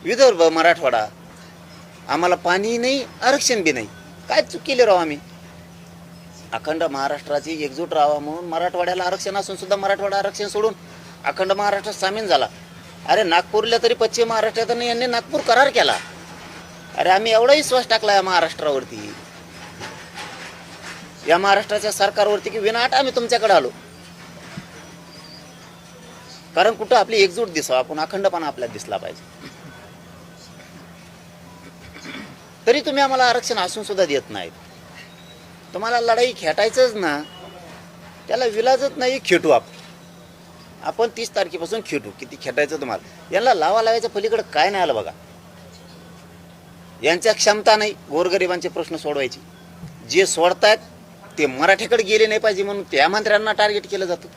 विदर्भ मराठवाडा, आम्हाला पाणी नाही, आरक्षण बी नाही. काय चूक केली राव आम्ही? अखंड महाराष्ट्राची एकजूट राहावा म्हणून मराठवाड्याला आरक्षण असून सुद्धा मराठवाडा आरक्षण सोडून अखंड महाराष्ट्रात सामील झाला. अरे नागपूरला तरी पश्चिम महाराष्ट्रात यांनी नागपूर करार केला. अरे आम्ही एवढा विश्वास टाकला या महाराष्ट्रावरती, या महाराष्ट्राच्या सरकारवरती, की विनाट आम्ही तुमच्याकडे आलो. कारण कुठं आपली एकजूट दिसावं, आपण अखंडपणा आपल्याला दिसला पाहिजे. तरी तुम्ही आम्हाला आरक्षण असून सुद्धा देत नाहीत. तुम्हाला लढाई खेटायचंच ना, त्याला विलाजच नाही. खेटू आपण 30 तारखेपासून खेटू. किती खेटायचं तुम्हाला? यांना लावायच्या पलीकडे काय नाही आलं बघा. यांच्या क्षमता नाही गोरगरिबांचे प्रश्न सोडवायची. जे सोडतायत ते मराठीकडे गेले नाही पाहिजे म्हणून त्या मंत्र्यांना टार्गेट केलं जातं.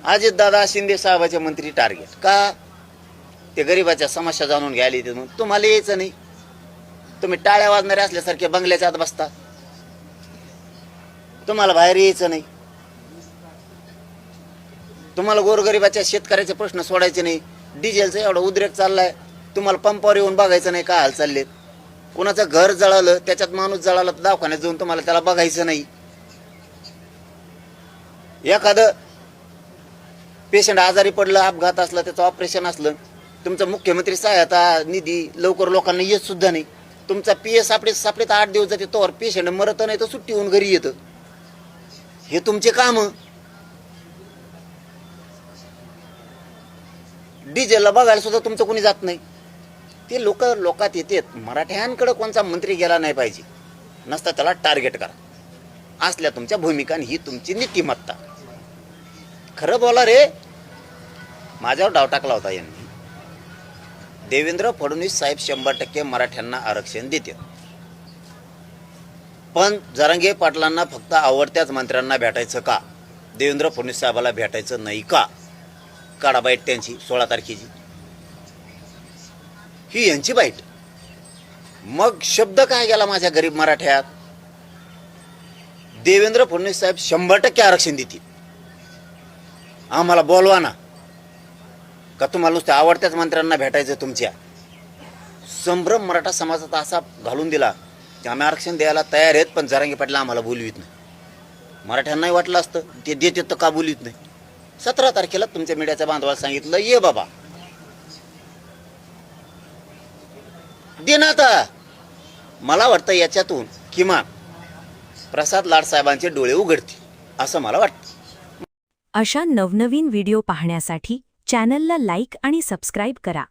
अजितदादा शिंदे साहेबाचे मंत्री टार्गेट का? ते गरिबाच्या समस्या जाणून घ्यायला येते म्हणून. तुम्हाला यायचं नाही. तुम्ही टाळ्या वाजणारे असल्यासारखे बंगल्याच्या आत बसता. तुम्हाला बाहेर यायचं नाही. तुम्हाला गोरगरिबाच्या शेतकऱ्याचे प्रश्न सोडायचे नाही. डिझेलचा एवढा उद्रेक चाललाय, तुम्हाला पंपावर येऊन बघायचं नाही काय हाल चाललेत. कोणाचं घर जळालं, त्याच्यात माणूस जळाला तर दवाखान्यात जाऊन तुम्हाला त्याला बघायचं नाही. एखादं पेशंट आजारी पडलं, अपघात असला, त्याचं ऑपरेशन असलं, तुमचा मुख्यमंत्री सहायता निधी लवकर लोकांना येत सुद्धा नाही. तुमचा PS सापडे 8 दिवस जाते, तोवर पेशंट मरत नाही तर सुट्टी होऊन घरी येतं. हे तुमचे काम. डिझेलला बघायला सुद्धा तुमचं कोणी जात नाही. ते लोकात येतात. मराठ्यांकडे कोणता मंत्री गेला नाही पाहिजे, नसता त्याला टार्गेट करा. असल्या तुमच्या भूमिका, ही तुमची नीतिमत्ता. खरं बोला रे. माझ्यावर डाव टाकला होता यांनी. देवेंद्र फडणवीस साहेब 100% मराठ्यांना आरक्षण देते, पण जरांगे पाटलांना फक्त आवडत्याच मंत्र्यांना भेटायचं का? देवेंद्र फडणवीस साहेबाला भेटायचं नाही का? काढा बाईट त्यांची 16 तारखेची. ही यांची बाईट. मग शब्द काय गेला माझ्या गरीब मराठ्यात? देवेंद्र फडणवीस साहेब 100% आरक्षण देतील. आम्हाला बोलवा ना. का तुम्हाला नुसत्या आवडत्याच मंत्र्यांना भेटायचं? तुमच्या संभ्रम मराठा समाजात असा घालून दिला की आम्ही आरक्षण द्यायला तयार आहेत, पण जरांगे पाटील आम्हाला बोलवीत नाही. मराठ्यांनाही वाटलं असतं ते देतात तर का बोलवीत नाही. 17 तारखेला तुमच्या मीडियाच्या बांधवाला सांगितलं, ये बाबा दे ना. आता मला वाटतं याच्यातून किमान प्रसाद लाड साहेबांचे डोळे उघडतील असं मला वाटतं. अशा नवनवीन व्हिडिओ पाहण्यासाठी चॅनलला लाईक आणि सबस्क्राईब करा.